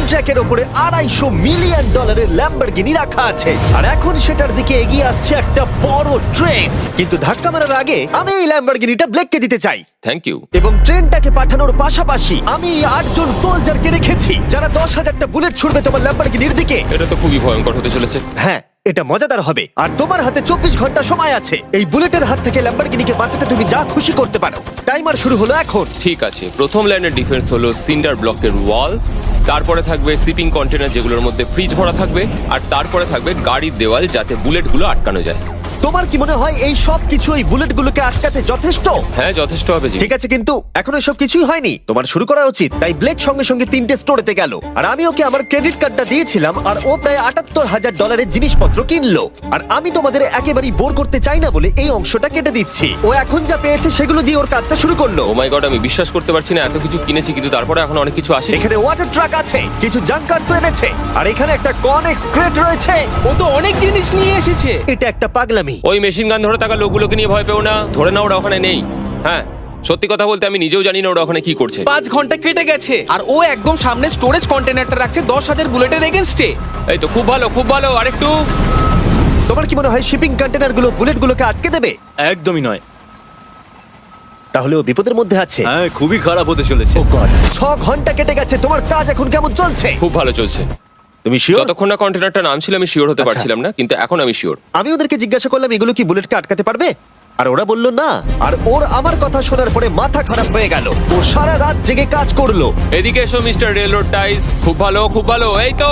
ট্র্যাকের ওপরে $250 million Lamborghini রাখা আছে, আর এখন সেটার দিকে এগিয়ে আসছে একটা বড় ট্রেন। কিন্তু ধাক্কা মারার আগে আমি এই ল্যাম্বরগিনিটা ব্লেককে দিতে চাই। Thank you. এবং ট্রেনটাকে পাঠানোর পাশাপাশি আমি এই 8 জন সোলজারকে রেখেছি যারা 10,000টা বুলেট ছুড়বে তোমার ল্যাম্বরগিনির দিকে। এটা তো খুবই ভয়ঙ্কর হতে চলেছে। হ্যাঁ, এটা মজাদার হবে। আর তোমার হাতে 24 ঘন্টা সময় আছে এই বুলেটের হাত থেকে ল্যাম্বরগিনিকে বাঁচাতে। তুমি যা খুশি করতে পারো। টাইমার শুরু হলো এখন। ঠিক আছে, প্রথম লাইনের ডিফেন্স হলো সিন্ডার ব্লকের ওয়াল, তারপরে থাকবে শিপিং কন্টেনার যেগুলোর মধ্যে ফ্রিজ ভরা থাকবে, আর তারপরে থাকবে গাড়ির দেওয়াল যাতে বুলেটগুলো আটকানো যায়। তোমার কি মনে হয় এই সব কিছু এই বুলেটগুলোকে আটকাতে যথেষ্ট? হ্যাঁ, যথেষ্ট হবে জি। ঠিক আছে, কিন্তু এখন এসব কিছুই হয়নি। তোমার শুরু করা উচিত। তাই ব্লেক সঙ্গে সঙ্গে 3টে স্টোরেতে গেল, আর আমি ওকে আমার ক্রেডিট কার্ডটা দিয়েছিলাম, আর ও প্রায় $78,000 জিনিসপত্র কিনলো। আর আমি তোমাদের একেবারেই বোর করতে চাই না বলে এই অংশটা কেটে দিচ্ছি। ও এখন যা পেয়েছে সেগুলো দিয়ে ওর কাজটা শুরু করলো। ও মাই গড, আমি বিশ্বাস করতে পারছি না এত কিছু কিনেছি কিন্তু তারপরে এখন অনেক কিছু আসে। এখানে ওয়াটার ট্রাক আছে, কিছু জাঙ্কারস এনেছে, আর এখানে একটা কনেক্স ক্রেট রয়েছে। ও তো অনেক জিনিস নিয়ে এসেছে। এটা একটা পাগলামি। ওই মেশিন গান ধরে থাকা লোকগুলোকে নিয়ে ভয় পেও না, ধরে না ওরা ওখানে নেই। হ্যাঁ, সত্যি কথা বলতে আমি নিজেও জানি না ওরা ওখানে কি করছে। 5 ঘন্টা কেটে গেছে আর ও একদম সামনে স্টোরেজ কন্টেনারটা রাখছে 10,000 বুলেটের এগেইনস্টে। এই তো খুব ভালো, খুব ভালো। আরেকটু। তোমার কি মনে হয় শিপিং কন্টেনারগুলো বুলেটগুলোকে আটকে দেবে? একদমই নয়। তাহলে ও বিপদের মধ্যে আছে। হ্যাঁ, খুবই খারাপ হতে চলেছে। ও গড, 6 ঘন্টা কেটে গেছে। তোমার কাজ এখন কেমন চলছে? খুব ভালো চলছে। তুমি শিওর? যতক্ষণ না কন্টেনারটা নামছিল আমি শিওর হতে আচ্ছা। পারছিলাম না, কিন্তু এখন আমি শিওর। আমি ওদেরকে জিজ্ঞাসা করলাম এগুলো কি বুলেটকে আটকাতে পারবে, আর ওরা বলল না। আর ওর আমার কথা শোনার পরে মাথা খারাপ হয়ে গেল। ও সারা রাত জেগে কাজ করলো। এদিকে এসো মিস্টার রেলরোড টাইস। খুব ভালো, খুব ভালো। এই তো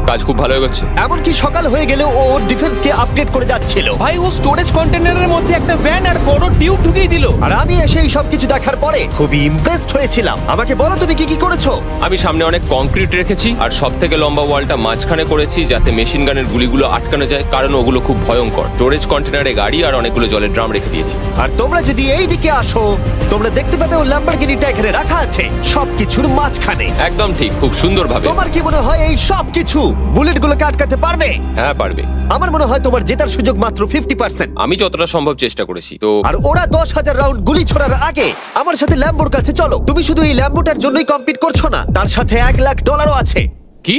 কাজ খুব ভালো হয়ে গেছে। এমনকি সকাল হয়ে গেলেও ও ওর ডিফেন্সকে আপডেট করে যাচ্ছিল। ভাই ও স্টোরেজ কন্টেনারের মধ্যে একটা ভ্যান আর বড় টিউব ঢুকিয়ে দিল। আর আমি এসে এই সবকিছু দেখার পরে খুবই ইমপ্রেসড হয়েছিলাম। আমাকে বলো তুমি কি কি করেছো? আমি সামনে অনেক কংক্রিট রেখেছি আর সব থেকে লম্বা ওয়ালটা মাঝখানে করেছি যাতে মেশিন গানের গুলিগুলো আটকানো যায়, কারণ ওগুলো খুব ভয়ঙ্কর। স্টোরেজ কন্টেনারে গাড়ি আর অনেকগুলো জলের ড্রাম রেখে দিয়েছি। আর তোমরা যদি এই দিকে আসো তোমরা দেখতে পাবে ও ল্যাম্বরগিনিটা এখানে রাখা আছে সবকিছুর মাঝখানে। একদম ঠিক, খুব সুন্দরভাবে। তোমার কি মনে হয় এই সব কিছু বুলেটগুলোকে আটকাতে পারবে? হ্যাঁ, পারবে। আমার মনে হয় তোমার জেতার সুযোগ মাত্র 50%। আমি যতটা সম্ভব চেষ্টা করেছি। তো আর ওরা 10,000 রাউন্ড গুলি ছোড়ার আগে আমার সাথে ল্যাম্বোর কাছে চলো। তুমি শুধু এই ল্যাম্বোটার জন্যই কম্পিট করছো না, তার সাথে $1,00,000 আছে। কি?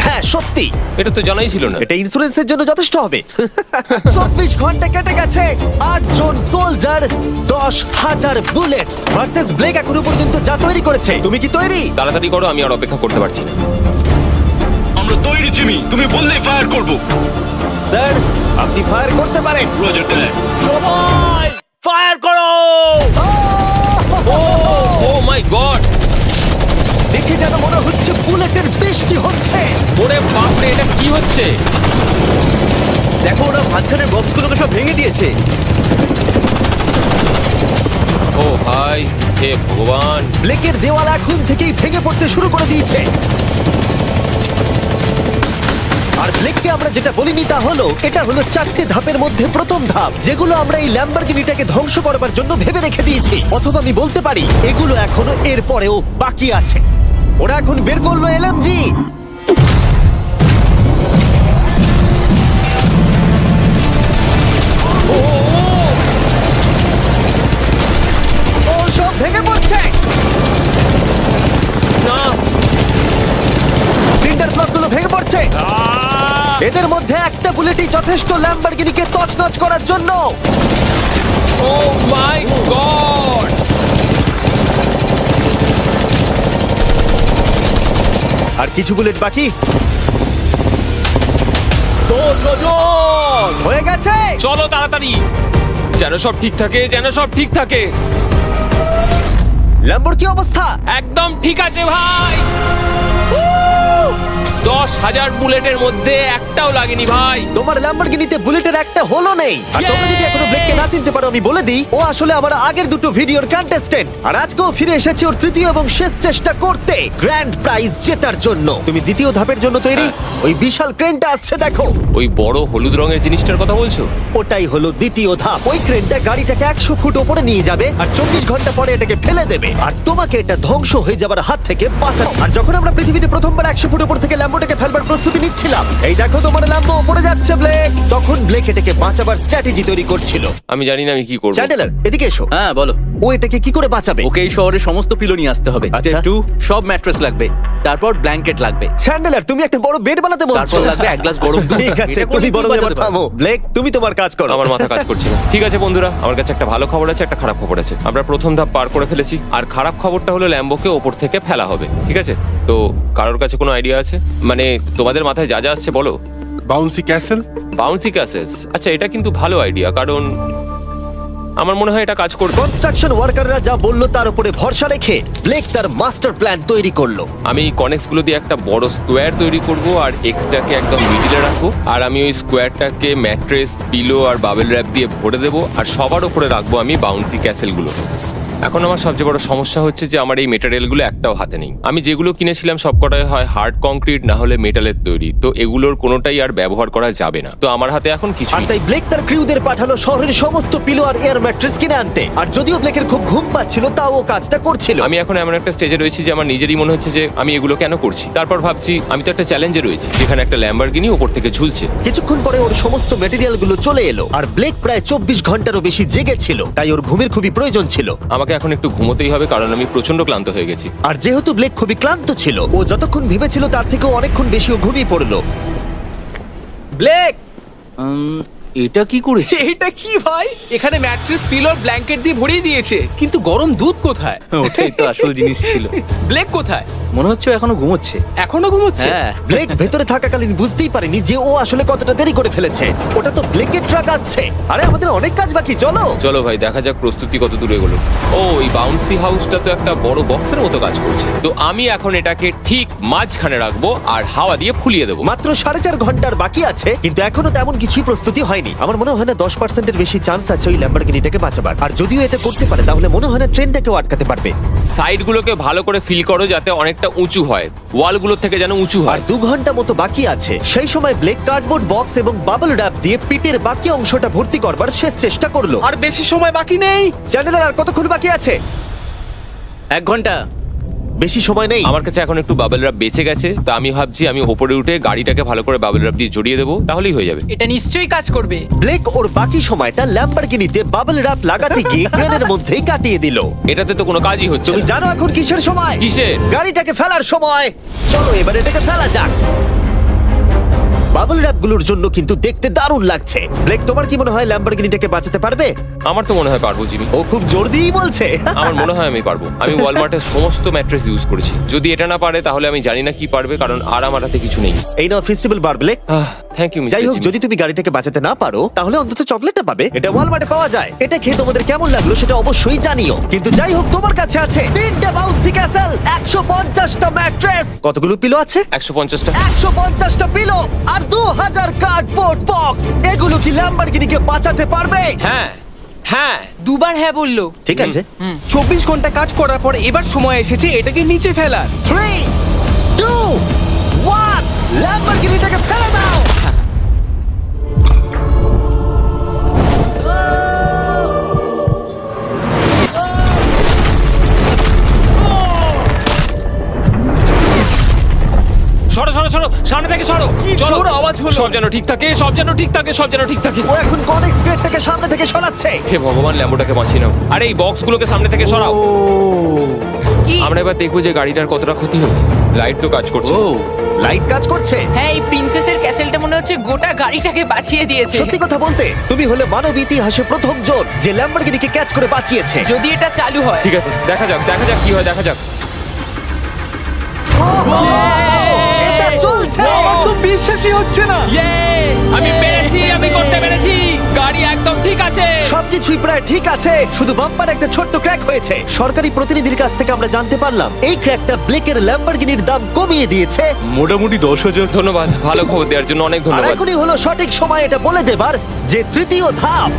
হ্যাঁ সত্যি, এটা তো জানাই ছিল না। এটা ইন্স্যুরেন্সের জন্য যথেষ্ট হবে। 24 ঘন্টা কেটে গেছে, 8 জন সোলজার, 10,000 বুলেটস ভার্সেস ব্লেক এখনো পর্যন্ত যা তৈরি করেছে। তুমি কি তৈরি? তাড়াতাড়ি করো, আমি আর অপেক্ষা করতে পারছি না। আমরা তৈরি জিমি, তুমি বললেই ফায়ার করব। স্যার আপনি ফায়ার করতে পারেন। রোজার দ্যাট। সবাই ফায়ার করো! ও মাই গড, দেখে যেন মনে হচ্ছে বুলেটের বৃষ্টি হচ্ছে। ওরে বাপরে, এটা কি হচ্ছে? দেখো, ওরা মাঝখানের বক্সগুলোকে সব ভেঙে দিয়েছে। ও ভাই, হে ভগবান। ব্লেকের দেওয়াল এখন থেকেই ভেঙে পড়তে শুরু করে দিয়েছে। আর ব্লেককে আমরা যেটা বলিনি তা হলো এটা হলো 4টে ধাপের মধ্যে প্রথম ধাপ, যেগুলো আমরা এই ল্যাম্বরগিনিটাকে ধ্বংস করবার জন্য ভেবে রেখে দিয়েছি। অথবা আমি বলতে পারি এগুলো এখনো এর পরেও বাকি আছে। ওরা এখন বের করলো এলএমজি। ও সব ভেঙে পড়ছে। না, সিন্ডার ব্লকগুলো ভেঙে পড়ছে। এদের মধ্যে একটা বুলেটই যথেষ্ট ল্যাম্বরগিনিকে তছনছ করার জন্য। ও মাই গড। আর কিছু বুলেট বাকি হয়ে গেছে। চলো তাড়াতাড়ি, যেন সব ঠিক থাকে, যেন সব ঠিক থাকে। ল্যাম্বোর কি অবস্থা? একদম ঠিক আছে ভাই। 10,000 বুলেটের মধ্যে একটাও লাগেনি ভাই। তোমার ল্যাম্বরগিনিতে বুলেটের একটা হলো নেই। আর তোমরা যদি এখনো ব্লেককে না চিনতে পারো আমি বলে দিই, ও আসলে আমার আগের দুটো ভিডিওর কন্টেস্টেন্ট। আর আজকেও ফিরে এসেছে ওর তৃতীয় এবং শেষ চেষ্টা করতে গ্র্যান্ড প্রাইজ জেতার জন্য। তুমি দ্বিতীয় ধাপের জন্য তৈরি? ওই বিশাল ক্রেনটা আসছে দেখো। ওই বড় হলুদ রঙের জিনিসটার কথা বলছো? ওটাই হলো দ্বিতীয় ধাপ। ওই ক্রেনটা গাড়িটাকে 100 ফুট উপরে নিয়ে যাবে আর 24 ঘন্টা পরে এটাকে ফেলে দেবে, আর তোমাকে এটা ধ্বংস হয়ে যাবার হাত থেকে বাঁচাবে। আর যখন আমরা পৃথিবীতে প্রথমবার 100 ফুট উপর থেকে ল্যাম্বোটাকে ফেলবার প্রস্তুতি নিচ্ছিলাম, এই দেখো তোমার ল্যাম্বো উপরে যাচ্ছে ব্লেক। তখন ব্লেক এটাকে বাঁচাবার স্ট্র্যাটেজি তৈরি করছিল। আমি জানি না আমি কি করবো। চ্যান্ডেলার এদিকে এসো। হ্যাঁ বলো। ও এটাকে কি করে বাঁচাবে? ওকে এই শহরে সমস্ত পিলো নিয়ে আসতে হবে। আচ্ছা। স্টেপ 2 সব ম্যাট্রেস লাগবে, তারপর ব্ল্যাঙ্কেট লাগবে, চ্যান্ডেলার তুমি একটা বড় বেড বানাতে বলছো। তারপর লাগবে এক গ্লাস গরম দুধ। ঠিক আছে, এটা করলে তুমি তুই বড় বাজাতে এবার পারবি। থামো। ব্লেক তুমি তোমার কাজ করো। আমার মাথা কাজ করছে না। ঠিক আছে বন্ধুরা, আমার কাছে একটা ভালো খবর আছে, একটা খারাপ খবর আছে। আমরা প্রথম ধাপ পার করে ফেলেছি, আর খারাপ খবরটা হলো ল্যাম্বোকে ওপর থেকে ফেলা হবে। ঠিক আছে, তো কারোর কাছে কোনো আইডিয়া আছে? মানে তোমাদের মাথায় যা যা আসছে বলো। Bouncy castle. বাউন্সি ক্যাসেলস, আচ্ছা এটা কিন্তু ভালো আইডিয়া, কারণ আমার মনে হয় এটা কাজ করবে। কনস্ট্রাকশন ওয়ার্কাররা যা বললো তার উপরে ভরসা রেখে ব্লেক তার মাস্টার প্ল্যান তৈরি করলো। আমি কনেক্স গুলো দিয়ে একটা বড় স্কোয়ার তৈরি করব, আর এক্সট্রাকে একদম মিডিলে রাখবো, আর আমি ওই স্কোয়ারটাকে ম্যাট্রেস, পিলো আর বাবেল র্যাপ দিয়ে ভরে দেবো, আর সবার উপরে রাখবো আমি বাউন্সি ক্যাসেল গুলো। এখন আমার সবচেয়ে বড় সমস্যা হচ্ছে যে আমার এই মেটেরিয়ালগুলো একটাও হাতে নেই। আমি যেগুলো কিনেছিলাম সবকটাই হয় হার্ড কংক্রিট না হলে মেটালের তৈরি, তো এগুলোর কোনোটাই আর ব্যবহার করা যাবে না। তো আমার হাতে এখন কিছু আর তাই ব্লেক তার ক্রিউদের পাঠালো শহরের সমস্ত পিলো আর এয়ার ম্যাট্রেস কিনে আনতে। আর যদিও ব্লেকের খুব ঘুম পাচ্ছিল, তাও ও কাজটা করছিল। আমি এখন এমন একটা স্টেজে রয়েছি যে আমার নিজেরই মনে হচ্ছে যে আমি এগুলো কেন করছি। তারপর ভাবছি আমি তো একটা চ্যালেঞ্জে রয়েছি, যেখানে একটা ল্যাম্বরগিনি ওপর থেকে ঝুলছে। কিছুক্ষণ পরে ওর সমস্ত ম্যাটেরিয়াল গুলো চলে এলো, আর ব্লেক প্রায় 24 ঘন্টারও বেশি জেগেছিল, তাই ওর ঘুমের খুবই প্রয়োজন ছিল। আমাকে এখন একটু ঘুমোতেই হবে, কারণ আমি প্রচন্ড ক্লান্ত হয়ে গেছি। আর যেহেতু ব্লেক খুবই ক্লান্ত ছিল, ও যতক্ষণ ভেবেছিল তার থেকে অনেকক্ষণ বেশি ও ঘুমিয়ে পড়লো। ব্লেক, এটা কি করেছে? এটা কি ভাই? এখানে ম্যাট্রেস, পিলো, ব্ল্যাঙ্কেট দিয়ে ভরিয়ে দিয়েছে, কিন্তু গরম দুধ কোথায়? ওটাই তো আসল জিনিস ছিল। ব্লেক কোথায়? মনে হচ্ছে ও এখনো ঘুমোচ্ছে। এখনো ঘুমোচ্ছে? হ্যাঁ। ব্লেক ভেতরে থাকাকালীন বুঝতেই পারেনি যে ও আসলে কতটা দেরি করে ফেলেছে। ওটা তো ব্লেকের ট্রাক আসছে। আরে আমাদের অনেক কাজ বাকি, চলো। চলো ভাই, দেখা যাক প্রস্তুতি কত দূরে এগোলো। ও, এই বাউন্সি হাউসটা তো একটা বড় বক্সের মতো কাজ করছে। তো আমি এখন এটাকে ঠিক মাঝখানে রাখবো আর হাওয়া দিয়ে ফুলিয়ে দেবো। মাত্র 4.5 ঘন্টার বাকি আছে, কিন্তু এখনো তেমন কিছুই প্রস্তুতি হয়নি। আমার মনে হয় না 10%-এর বেশি চান্স আছে ওই ল্যাম্বরগিনিটাকে বাঁচাবার। আর যদিও এটা করতে পারে, তাহলে মনে হয় না ট্রেনটাকেও আটকাতে পারবে। সাইডগুলোকে ভালো করে ফিল করো যাতে অনেকটা উঁচু হয়, ওয়ালগুলো থেকে যেন উঁচু আর হয়। 2 ঘন্টা মতো বাকি আছে। সেই সময় ব্লেক কার্ডবোর্ড বক্স এবং বাবল র্যাপ দিয়ে পিটের বাকি অংশটা ভর্তি করবার শেষ চেষ্টা করলো। আর বেশি সময় বাকি নেই। চ্যানেলের আর কতক্ষণ বাকি আছে? 1 ঘন্টা। বেশি সময় নেই। আমার কাছে এখন একটু বাবেল রাব বেঁচে গেছে, তো আমি ভাবছি আমি ওপরে উঠে গাড়িটাকে ভালো করে বাবেল রাব দিয়ে জড়িয়ে দেবো, তাহলেই হয়ে যাবে। এটা নিশ্চয়ই কাজ করবে। ব্লেক ওর বাকি সময়টা ল্যাম্বরগিনিতে বাবল র্যাপ লাগাতে গিয়ে ক্রেনের মধ্যেই কাটিয়ে দিল। এটাতে তো কোনো কাজই হচ্ছে তুমি না। জানো এখন কিসের সময়? কিসের? গাড়িটাকে ফেলার সময়। চলো এবার এটাকে ফেলা যাক। বাবল র্যাপগুলোর জন্য কিন্তু দেখতে দারুণ লাগছে। ব্লেক, তোমার কি মনে হয় ল্যাম্বরগিনিটাকে বাঁচাতে পারবে? আমার তো মনে হয় পারবো জিমি। ও খুব জোর দিয়েই বলছে। আমার মনে হয় আমি পারবো। আমি ওয়ালমার্টের সমস্ত ম্যাট্রেস ইউজ করেছি। যদি এটা না পারে তাহলে আমি জানি না কি পারবে, কারণ আর আমার হাতে কিছু নেই। এই নাও ফেস্টিভ্যাল বার ব্লেক। থ্যাংক ইউ যাই মিস্টার হোক, জিমি। যদি তুমি গাড়িটাকে বাঁচাতে না পারো, তাহলে অন্তত চকলেটটা পাবে। এটা ওয়ালমার্টে পাওয়া যায়। এটা খেয়ে তোমাদের কেমন লাগলো সেটা অবশ্যই জানিও। কিন্তু যাই হোক, তোমার কাছে আছে 3টে বাউন্সি ক্যাসেল, 150টা ম্যাট্রেস। কতগুলো পিলো আছে? 150টা। 150টা পিলো আর 2000 কার্ডবোর্ড বক্স। এগুলো কি ল্যাম্বরগিনিকে বাঁচাতে পারবে? হ্যাঁ হ্যাঁ। দুবার হ্যাঁ বললো। ঠিক আছে। 24 ঘন্টা কাজ করার পর এবার সময় এসেছে এটাকে নিচে ফেলার। 3, 2, 1, ল্যাম্বরগিনিটাকে ফেলে দাও। সরো সরো সরো, সামনে থেকে সরো। কি চলো, জোর আওয়াজ হলো। সব যেন ঠিক থাকে, সব যেন ঠিক থাকে, সব যেন ঠিক থাকে। ও এখন কনেক্স গেটটাকে সামনে থেকে সরাচ্ছে। হে ভগবান, ল্যাম্বোটাকে বাঁচিয়ে নাও। আরে এই বক্সগুলোকে সামনে থেকে সরাও। কি? আমরা এবার দেখবো যে গাড়িটার কতটা ক্ষতি হয়েছে। লাইট তো কাজ করছে। ও লাইট কাজ করছে। হ্যাঁ, এই প্রিন্সেসের ক্যাসেলটা মনে হচ্ছে গোটা গাড়িটাকে বাঁচিয়ে দিয়েছে। সত্যি কথা বলতে, তুমি হলে মানব ইতিহাসে প্রথম জন যে ল্যাম্বরগিনিকে ক্যাচ করে বাঁচিয়েছে। যদি এটা চালু হয়। ঠিক আছে, দেখা যাক দেখা যাক কি হয়, দেখা যাক। এটা চলছে। আমার তো বিশ্বাসই হচ্ছে না। আমি পেরেছি, আমি করতে পেরেছি। গাড়ি একদম ঠিক আছে। সবকিছুই প্রায় ঠিক আছে, শুধু বাম্পার একটা ছোট্ট ক্র্যাক হয়েছে। সরকারি প্রতিনিধির কাছ থেকে আমরা জানতে পারলাম এই ক্র্যাকটা ব্লেকের ল্যাম্বরগিনির দাম কমিয়ে দিয়েছে। মোটামুটি 10,000। ধন্যবাদ, ভালো খবর দেওয়ার জন্য অনেক আর ধন্যবাদ। এখনই হলো সঠিক সময় এটা বলে দেবার যে তৃতীয় ধাপ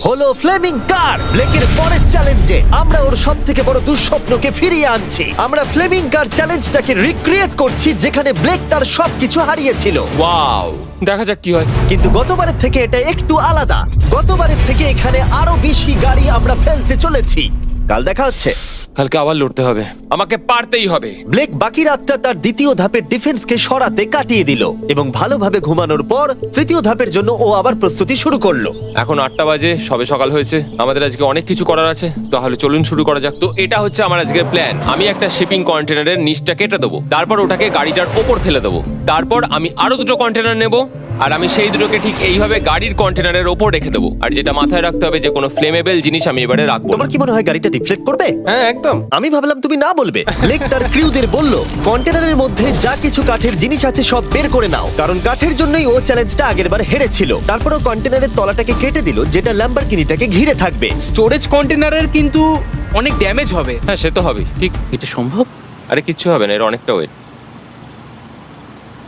হলো ফ্লেমিং কার। ব্লেকের পরের চ্যালেঞ্জে আমরা ওর সব থেকে বড় দুঃস্বপ্নকে ফিরিয়ে আনছি। আমরা ফ্লেমিং কার চ্যালেঞ্জটাকে রিক্রিয়েট করছি, যেখানে ব্লেক তার সবকিছু হারিয়েছিল। ওয়াও, দেখা যাক কি হয়। কিন্তু গতবারের থেকে এটা একটু আলাদা। গতবারের থেকে এখানে আরো বেশি গাড়ি আমরা ফেলতে চলেছি। কাল দেখা হচ্ছে। কালকে আবার লড়তে হবে, আমাকে পারতেই হবে। ব্লেক বাকি রাতটা তার দ্বিতীয় ধাপের ডিফেন্সকে সরাতে কাটিয়ে দিল এবং ভালোভাবে ঘুমানোর পর তৃতীয় ধাপের জন্য ও আবার প্রস্তুতি শুরু করলো। এখন 8টা বাজে, সবে সকাল হয়েছে, আমাদের আজকে অনেক কিছু করার আছে, তাহলে চলুন শুরু করা যাক। তো এটা হচ্ছে আমার আজকের প্ল্যান। আমি একটা শিপিং কন্টেনারের নিচটা কেটে দেবো, তারপর ওটাকে গাড়িটার ওপর ফেলে দেবো, তারপর আমি আরো দুটো কন্টেনার নেব আর আমি সেই দুটোকে ঠিক এইভাবে গাড়ির কন্টেনারের ওপর রেখে দেবো। আর যেটা মাথায় রাখতে হবে যে কোনো ফ্লেমেবল জিনিস আমি এবারে রাখবো না। তোমার কি মনে হয় গাড়িটা ডিফ্লেক্ট করবে? হ্যাঁ একদম। আমি ভাবলাম তুমি না বলবে। ব্লেক তার ক্রিউদের বলল কন্টেনারের মধ্যে যা কিছু কাঠের জিনিস আছে সব বের করে নাও, কারণ কাঠের জন্যই ও চ্যালেঞ্জটা আগেরবার হেরেছিল। তারপরও কন্টেনারের তলাটাকে কেটে দিল, যেটা ল্যাম্বরগিনিটাকে ঘিরে থাকবে। স্টোরেজ কন্টেনারের কিন্তু অনেক ড্যামেজ হবে। হ্যাঁ সে তো হবেই, ঠিক। এটা সম্ভব? আরে কিচ্ছু হবে না, এর অনেকটা ওয়েট।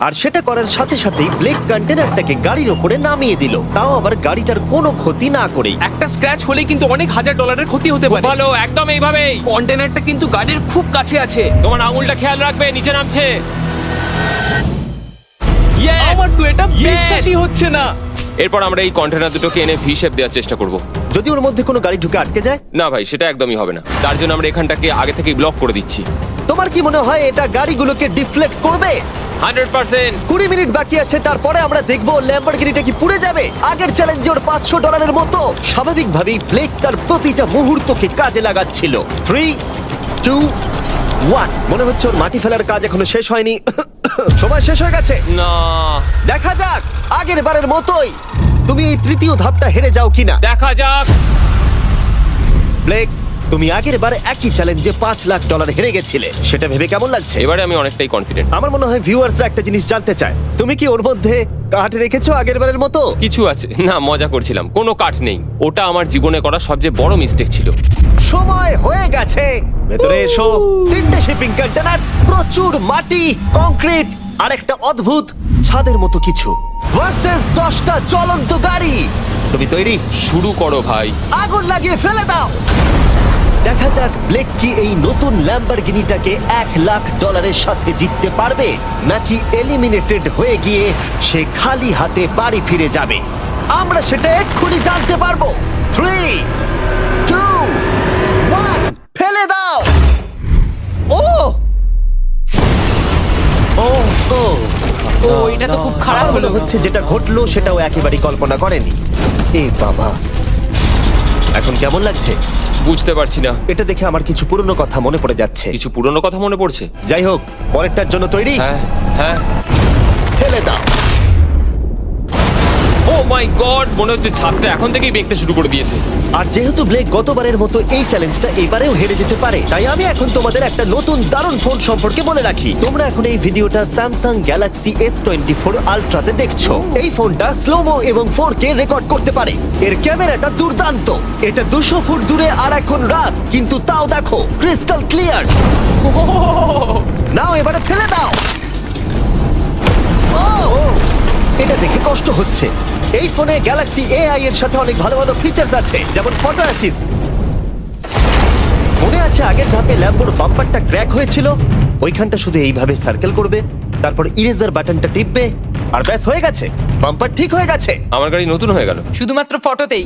আর সেটা করার সাথে সাথেই ব্লেক কন্টেনারটাকে গাড়ির ওপরে নামিয়ে দিল, তাও আবার গাড়িটার কোনো ক্ষতি না করেই। একটা স্ক্র্যাচ হলে কিন্তু অনেক $1000 ক্ষতি হতে খুব পারে। ভালো, একদম এইভাবেই। কন্টেনারটা কিন্তু গাড়ির খুব কাছে আছে। তোমার আঙুলটা খেয়াল রাখবে, নিচে নামছে। Yes! আমার তো এটা Yes! বিশ্বাসই হচ্ছে না। এরপর আমরা এই কন্টেনার দুটোকে এনে ভি শেপ দেওয়ার চেষ্টা করব। যদি ওর মধ্যে কোনো গাড়ি ঢুকে আটকে যায়? না ভাই, সেটা একদমই হবে না। তার জন্য আমরা এখানটাকে আগে থেকেই ব্লক করে দিচ্ছি। তোমার কি মনে হয় এটা গাড়িগুলোকে ডিফ্লেক্ট করবে? 100%। 20 মিনিট বাকি আছে, তারপরে আমরা দেখবো ল্যাম্বরগিনিটা কি পুড়ে যাবে। আগের চ্যালেঞ্জে ওর $500 মতো। স্বাভাবিকভাবেই ব্লেক তার প্রতিটা মুহূর্তকে কাজে লাগাচ্ছিল। 3, 2, 1। মনে হচ্ছে ওর মাটি ফেলার কাজ এখনো শেষ হয়নি। সময় শেষ হয়ে গেছে। না, দেখা যাক আগের বারের মতোই তুমি এই তৃতীয় ধাপটা হেরে যাও কিনা। দেখা যাক। ব্লেক, তুমি আগের বারে একই চ্যালেঞ্জে $5 লাখ হেরে গেছিলে, সেটা ভেবে কেমন লাগছে? এবারে আমি অনেকটাই কনফিডেন্ট। আমার মনে হয় ভিউয়ার্সরা একটা জিনিস জানতে চায়, তুমি কি ওর মধ্যে কাঠ রেখেছো আগের বারের মতো? কিছু আছে না, মজা করছিলাম। কোনো কাঠ নেই। ওটা আমার জীবনে করা সবচেয়ে বড় মিস্টেক ছিল। সময় হয়ে গেছে, ভেতরে এসো। 3টে শিপিং কন্টেনার, প্রচুর মাটি, কংক্রিট আর একটা অদ্ভুত ছাদের মতো কিছু ভার্সেস 10টা জ্বলন্ত গাড়ি। তুমি তৈরি? শুরু করো ভাই। আগুন লাগিয়ে ফেলে দাও। দেখা যাক ব্লেক কি এই নতুন ল্যাম্বরগিনিটাকে $1 লাখ সাথে জিততে পারবে, নাকি এলিমিনেটেড হয়ে গিয়ে সে খালি হাতে বাড়ি ফিরে যাবে। আমরা সেটা এক্ষুনি জানতে পারবো। 3, 2, 1, ফেলে দাও। ও ও ও ও এটা তো খুব খারাপ আমার হলো। মনে হচ্ছে যেটা ঘটলো সেটাও একেবারেই কল্পনা করেনি। এ বাবা, এখন কেমন লাগছে? বুঝতে পারছি না। এটা দেখে আমার কিছু পুরনো কথা মনে পড়ে যাচ্ছে। কিছু পুরনো কথা মনে পড়ছে। যাই হোক, পরেরটার জন্য তৈরি? হ্যাঁ হ্যাঁ। ফেলে দাও। ও মাই গড, মনে হচ্ছে ছাদটা এখন থেকেই দেখতে শুরু করে দিয়েছে। আর যেহেতু ব্লেক গতবারের মতো এই চ্যালেঞ্জটা এবারেও হেরে যেতে পারে, তাই আমি এখন তোমাদের একটা নতুন দারুণ ফোন সম্পর্কে বলে রাখি। তোমরা এখন এই ভিডিওটা স্যামসাং গ্যালাক্সি S24 আলট্রাতে দেখছো। এই ফোনটা স্লোমো এবং 4K রেকর্ড করতে পারে। এর ক্যামেরাটা দুর্দান্ত। এটা 200 ফুট দূরে আর এখন রাত, কিন্তু তাও দেখো ক্রিস্টাল ক্লিয়ার। নাও এবারে ফেলে দাও। ও! এটা দেখে কষ্ট হচ্ছে। এই ফোনে গ্যালাক্সি AI এর সাথে অনেক ভালো ভালো ফিচার্স আছে, যেমন ফটো অ্যাসিস্ট। মনে আছে আগের ধাপে ল্যাম্বোর বাম্পারটা ক্র্যাক হয়েছিল? ওইখানটা শুধু এইভাবে সার্কেল করবে, তারপর ইরেজার বাটনটা টিপবে, আর ব্যাস হয়ে গেছে। বাম্পার ঠিক হয়ে গেছে। আমার গাড়ি নতুন হয়ে গেল। শুধুমাত্র ফটোতেই।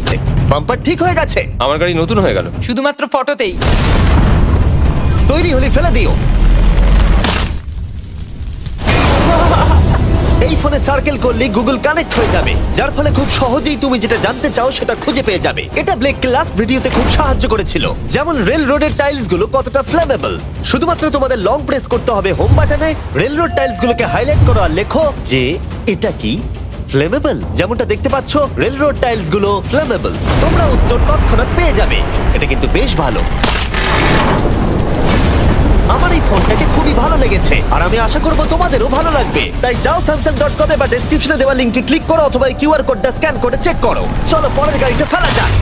বাম্পার ঠিক হয়ে গেছে। আমার গাড়ি নতুন হয়ে গেল। শুধুমাত্র ফটোতেই। তৈরি হলে ফেলে দিও। এই ফোনে সার্কেল করলে গুগল কানেক্ট হয়ে যাবে, যার ফলে খুব সহজেই তুমি যেটা জানতে চাও সেটা খুঁজে পেয়ে যাবে। এটা ব্লেককে লাস্ট ভিডিওতে খুব সাহায্য করেছিল, যেমন রেল রোডের টাইলস গুলো কতটা ফ্লেমেবল। শুধুমাত্র তোমাদের লং প্রেস করতে হবে হোম বাটনে, রেল রোড টাইলস গুলোকে হাইলাইট করো আর লেখো যে এটা কি ফ্লেমেবল। যেমনটা দেখতে পাচ্ছ, রেল রোড টাইলস গুলো ফ্লেমেবল। তোমরা উত্তর তৎক্ষণাৎ পেয়ে যাবে। এটা কিন্তু বেশ ভালো। আমার এই ফোনটাকে খুবই ভালো লেগেছে আর আমি আশা করব তোমাদেরও ভালো লাগবে। তাই যাও samsung.com বা ডেসক্রিপশনে দেওয়া লিংকে ক্লিক করো অথবা এই কিউআর কোডটা স্ক্যান করে চেক করো। চলো পরের গাড়িটা ফেলা যাক।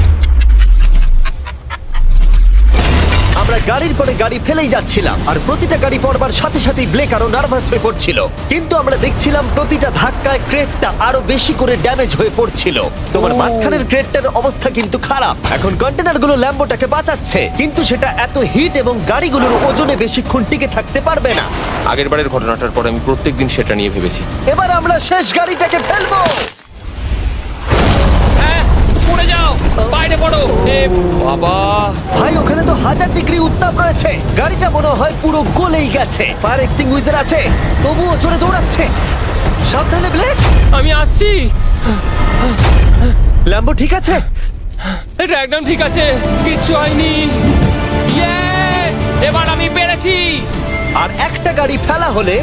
আমরা গাড়ির পরে গাড়ি ফেলেই যাচ্ছিলাম আর প্রতিটা গাড়ি পড়বার সাথে সাথেই ব্লেক আরো নার্ভাস হয়ে পড়ছিল। কিন্তু আমরা দেখছিলাম প্রতিটা ধাক্কায় ক্রেটটা আরো বেশি করে ড্যামেজ হয়ে পড়ছিল। তোমার মাঝখানের ক্রেটটার অবস্থা কিন্তু খারাপ। এখন কন্টেনারগুলো ল্যাম্বোটাকে বাঁচাচ্ছে, কিন্তু সেটা এত হিট এবং গাড়িগুলোর ওজনে বেশিক্ষণ টিকে থাকতে পারবে না। আগের বারের ঘটনাটার পর আমি প্রত্যেকদিন সেটা নিয়ে ভেবেছি। এবার আমরা শেষ গাড়িটাকে ফেলবো। হ্যাঁ, পড়ে যাও। যাও, বাইরে পড়ো। এ বাবা, ভাই ওখানে তো 1000 ডিগ্রি উত্তাপ রয়েছে, গাড়িটা মনে হয় পুরো গলেই গেছে। ফায়ার এক্সটিংগুইশার আছে, তবুও জোরে দৌড়াচ্ছে। সাবধানে ব্লেক। আমি আসছি। ল্যাম্বো ঠিক আছে? এটা একদম ঠিক আছে, কিচ্ছু হয়নি। ইয়ে, এবার আমি পেরেছি। আর একটা গাড়ি ফেলা হলে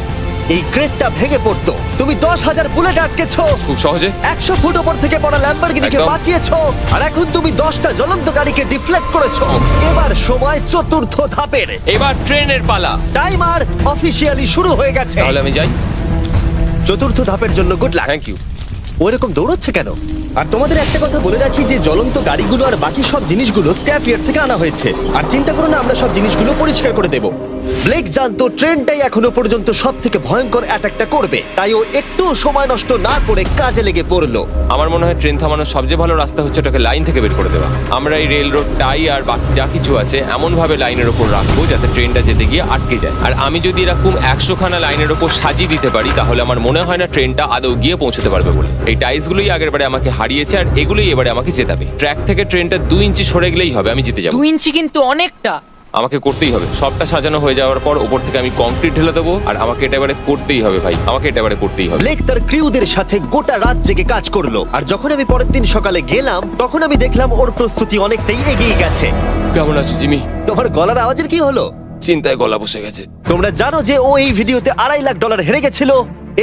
এই ক্রেটটা ভেঙে পড়তো। তুমি 10,000 বুলেট আটকেছো, খুব সহজে। 100 ফুট ওপর থেকে পড়া ল্যাম্বরগিনিকে একদম। বাঁচিয়েছো, আর এখন তুমি 10টা জ্বলন্ত গাড়িকে ডিফ্লেক্ট করেছো। এবার সময় চতুর্থ ধাপের। এবার ট্রেনের পালা। টাইমার অফিসিয়ালি শুরু হয়ে গেছে। তাহলে আমি যাই। চতুর্থ ধাপের জন্য গুড লাক। Thank you. ওরকম দৌড়চ্ছে কেন? আর তোমাদের একটা কথা বলে রাখি যে জ্বলন্ত গাড়িগুলো আর বাকি সব জিনিসগুলো স্ক্র্যাপ ইয়ার্ড থেকে আনা হয়েছে। আর চিন্তা করো না, আমরা সব জিনিসগুলো পরিষ্কার করে দেব। ব্লেক জানতো ট্রেনটাই এখনো পর্যন্ত সব থেকে ভয়ঙ্কর অ্যাটাকটা করবে, তাই ও একটু সময় নষ্ট না করে কাজে লেগে পড়লো। আমার মনে হয় ট্রেন থামানোর সবচেয়ে ভালো রাস্তা হচ্ছে ওটাকে লাইন থেকে বের করে দেওয়া। আমরা এই রেল রোড টাই আর বাকি যা কিছু আছে এমন ভাবে লাইনের ওপর রাখবো যাতে ট্রেনটা যেতে গিয়ে আটকে যায়। আর আমি যদি এরকম 100 খানা লাইনের ওপর সাজিয়ে দিতে পারি তাহলে আমার মনে হয় না ট্রেনটা আদৌ গিয়ে পৌঁছতে পারবে বলে। এই টাইলসগুলোই আগের বারে আমাকে হারিয়েছে আর এগুলোই এবারে আমাকে জেতাবে। ট্র্যাক থেকে ট্রেনটা 2 ইঞ্চি সরে গেলেই হবে, আমি জিতে যাবো। 2 ইঞ্চি কিন্তু অনেকটা। আমাকে করতেই হবে। সবটা সাজানো হয়ে যাওয়ার পর ওপর থেকে আমি কংক্রিট ঢেলে দেবো আর আমাকে এটা এবারে করতেই হবে ভাই, আমাকে এটা এবারে করতেই হবে। ব্লেক তার ক্রিউদের সাথে গোটা রাত জেগে কাজ করলো, আর যখন আমি পরের দিন সকালে গেলাম তখন আমি দেখলাম ওর প্রস্তুতি অনেকটাই এগিয়ে গেছে। কেমন আছো জিমি? তোমার গলার আওয়াজের কি হলো? চিন্তায় গলা বসে গেছে। তোমরা জানো যে ও এই ভিডিওতে $2.5 লাখ হেরে গেছিল,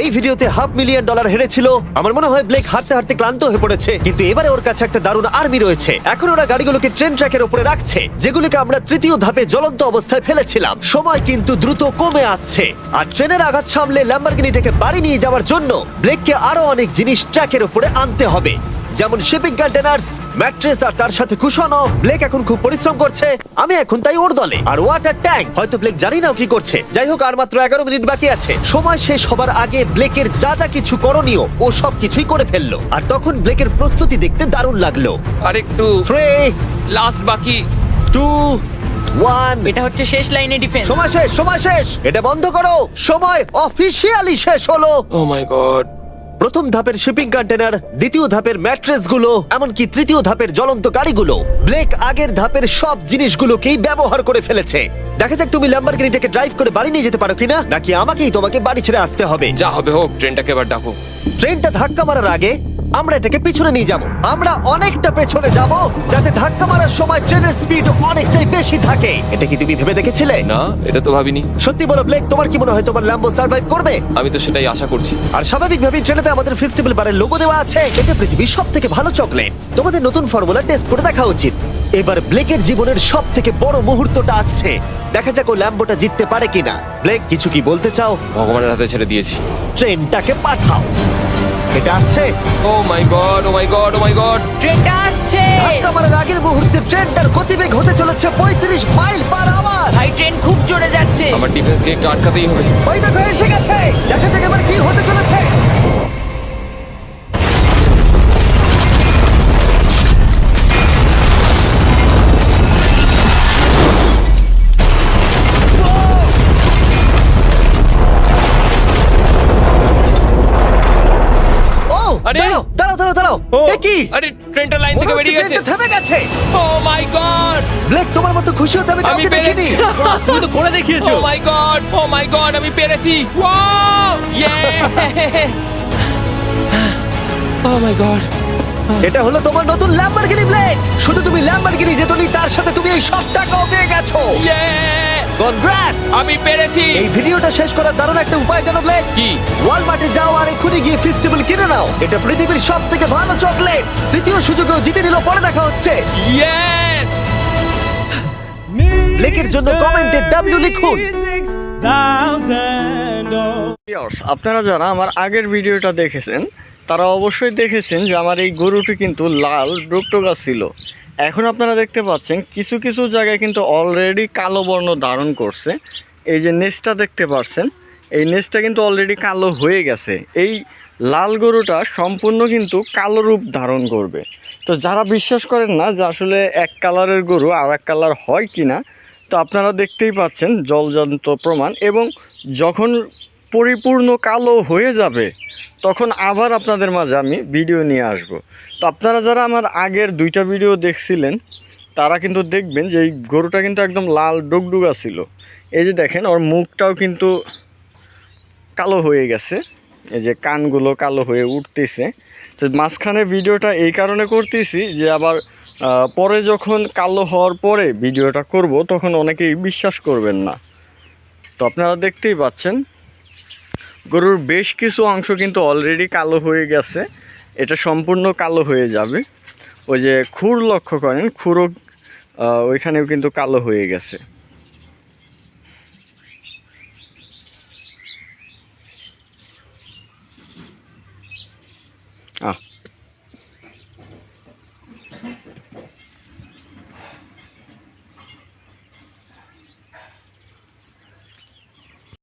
এই ভিডিওতে $500,000 হেরেছিল। আমার মনে হয় ব্লেক হাঁটতে হাঁটতে ক্লান্ত হয়ে পড়েছে, কিন্তু এবারে ওর কাছে একটা দারুণ আর্মি রয়েছে। এখন ওরা গাড়িগুলোকে ট্রেন ট্র্যাকের উপরে রাখছে, যেগুলোকে আমরা তৃতীয় ধাপে জ্বলন্ত অবস্থায় ফেলেছিলাম। সময় কিন্তু দ্রুত কমে আসছে, আর ট্রেনের আঘাত সামলে ল্যাম্বরগিনিটাকে বাড়ি নিয়ে যাওয়ার জন্য ব্লেককে আরো অনেক জিনিস ট্র্যাকের উপরে আনতে হবে, যেমন শিপিং কন্টেনার্স, ম্যাট্রেস আর তার সাথে কুশনও। ব্লেক এখন খুব পরিশ্রম করছে, আমি এখন তাই ওর দলে। আর ওয়াটার ট্যাঙ্ক, হয়তো ব্লেক জানি না ও কি করছে। যাই হোক, আর মাত্র 11 মিনিট বাকি আছে। সময় শেষ হবার আগে ব্লেকের যা যা কিছু করণীয় ও সব কিছুই করে ফেললো। আর তখন ব্লেকের প্রস্তুতি দেখতে দারুণ লাগলো। আর একটু 3, লাস্ট বাকি। 2, 1। এটা হচ্ছে শেষ লাইনে ডিফেন্স। সময় শেষ, সময় শেষ, এটা বন্ধ করো। সময় অফিসিয়ালি শেষ হলো। ও মাই গড। প্রথম ধাপের শিপিং কন্টেনার, দ্বিতীয় ধাপের ম্যাট্রেসগুলো, এমনকি তৃতীয় ধাপের জ্বলন্ত গাড়িগুলো, ব্লেক আগের ধাপের সব জিনিসগুলোকেই ব্যবহার করে ফেলেছে। দেখা যাক তুমি ল্যাম্বরগিনিটাকে ড্রাইভ করে বাড়ি নিয়ে যেতে পারো কিনা, নাকি আমাকেই তোমাকে বাড়ি ছেড়ে আসতে হবে। যা হবে হোক, ট্রেনটাকে এবার ডাকো। ট্রেনটা ধাক্কা মারার আগে আমরা এটাকে পিছনে নিয়ে যাব। আমরা অনেকটা পেছনে যাব, যাতে ধাক্কা মারার সময় ট্রেনের স্পিড অনেকটাই বেশি থাকে। এটা কি তুমি ভেবে দেখেছিলে? না, এটা তো ভাবিনি। সত্যি বলো ব্লেক, তোমার কি মনে হয় তোমার ল্যাম্বো সার্ভাইভ করবে? আমি তো সেটাই আশা করছি। আর স্বাভাবিকভাবেই ট্রেনেতে আমাদের ফেস্টিভ্যাল বারের লোগো দেওয়া আছে। এটা পৃথিবীর সবথেকে ভালো চকলেট। তোমাদের নতুন ফর্মুলা টেস্ট করে দেখা উচিত। এবার ব্লেকের জীবনের সবথেকে বড় মুহূর্তটা আসছে। দেখা যাক ও ল্যাম্বোটা জিততে পারে কিনা। ব্লেক, কিছু কি বলতে চাও? ভগবানের হাতে ছেড়ে দিয়েছি। ট্রেনটাকে পাঠাও। এটা আসছে। ও মাই গড, ও মাই গড, ও মাই গড। ট্রেনটা আসছে। ধাক্কা মারার আগের মুহূর্তে ট্রেনটার গতিবেগ হতে চলেছে 35 মাইল পার আওয়ার। ভাই ট্রেন খুব জোরে যাচ্ছে। আমার ডিফেন্সকে একটু আটকাতেই হবে। ওই দেখো এসে গেছে। দেখা যাক এবার কি হতে চলেছে। ও, আরে! দাঁড়াও, দাঁড়াও, দাঁড়াও, দাঁড়াও। ও, এ কি? আরে ট্রেনটা লাইন মনে থেকে হচ্ছে বেরিয়ে গেছে। ট্রেনটা থেমে গেছে। ও মাই গড। ব্লেক, তোমার মতো খুশি হতে আমি আমি কাউকে দেখিনি। পেরেছি। তুমি তো করে দেখিয়েছো। ও মাই গড, ও মাই গড, আমি পেরেছি। ওয়াও! ইয়ে! ও মাই গড। এটা হলো তোমার নতুন ল্যাম্বরগিনি ব্লেক। শুধু তুমি ল্যাম্বরগিনি জেতনি, তার সাথে তুমি এই সব টাকাও পেয়ে গেছো। ইয়ে! কনগ্রাটস! আমি পেরেছি। এই ভিডিওটা শেষ করার দারুণ একটা উপায় জানো ব্লেক? কি? ওয়ালমার্টে যাও আর এক্ষুনি গিয়ে ফেস্টিভ্যাল কিনে নাও। এটা পৃথিবীর সবথেকে ভালো চকলেট। তৃতীয় সুযোগেও জিতে নিল, পরে দেখা হচ্ছে। ইয়েস! ব্লেকের জন্য কমেন্টে W লিখুন। ভিউয়ার্স, আপনারা যারা আমার আগের ভিডিওটা দেখেছেন তারা অবশ্যই দেখেছেন যে আমার এই গরুটি কিন্তু লাল ডুকটুকা ছিল। এখন আপনারা দেখতে পাচ্ছেন কিছু কিছু জায়গায় কিন্তু অলরেডি কালো বর্ণ ধারণ করছে। এই যে নেজটা দেখতে পাচ্ছেন, এই নেজটা কিন্তু অলরেডি কালো হয়ে গেছে। এই লাল গরুটা সম্পূর্ণ কিন্তু কালো রূপ ধারণ করবে। তো যারা বিশ্বাস করেন না যে আসলে এক কালারের গরু আর এক কালার হয় কি না, তো আপনারা দেখতেই পাচ্ছেন জলজন্ত প্রমাণ। এবং যখন পরিপূর্ণ কালো হয়ে যাবে তখন আবার আপনাদের মাঝে আমি ভিডিও নিয়ে আসব। তো আপনারা যারা আমার আগের 2টা ভিডিও দেখছিলেন তারা কিন্তু দেখবেন যে এই গরুটা কিন্তু একদম লাল ডুগডুগা ছিল। এই যে দেখেন ওর মুখটাও কিন্তু কালো হয়ে গেছে, এই যে কানগুলো কালো হয়ে উঠতেছে। তো মাঝখানে ভিডিওটা এই কারণে করতেছি যে আবার পরে যখন কালো হওয়ার পরে ভিডিওটা করব তখন অনেকেই বিশ্বাস করবেন না। তো আপনারা দেখতেই পাচ্ছেন গরুর বেশ কিছু অংশ কিন্তু অলরেডি কালো হয়ে গেছে, এটা সম্পূর্ণ কালো হয়ে যাবে। ওই যে খুর লক্ষ্য করেন, খুরও ওইখানেও কিন্তু কালো হয়ে গেছে।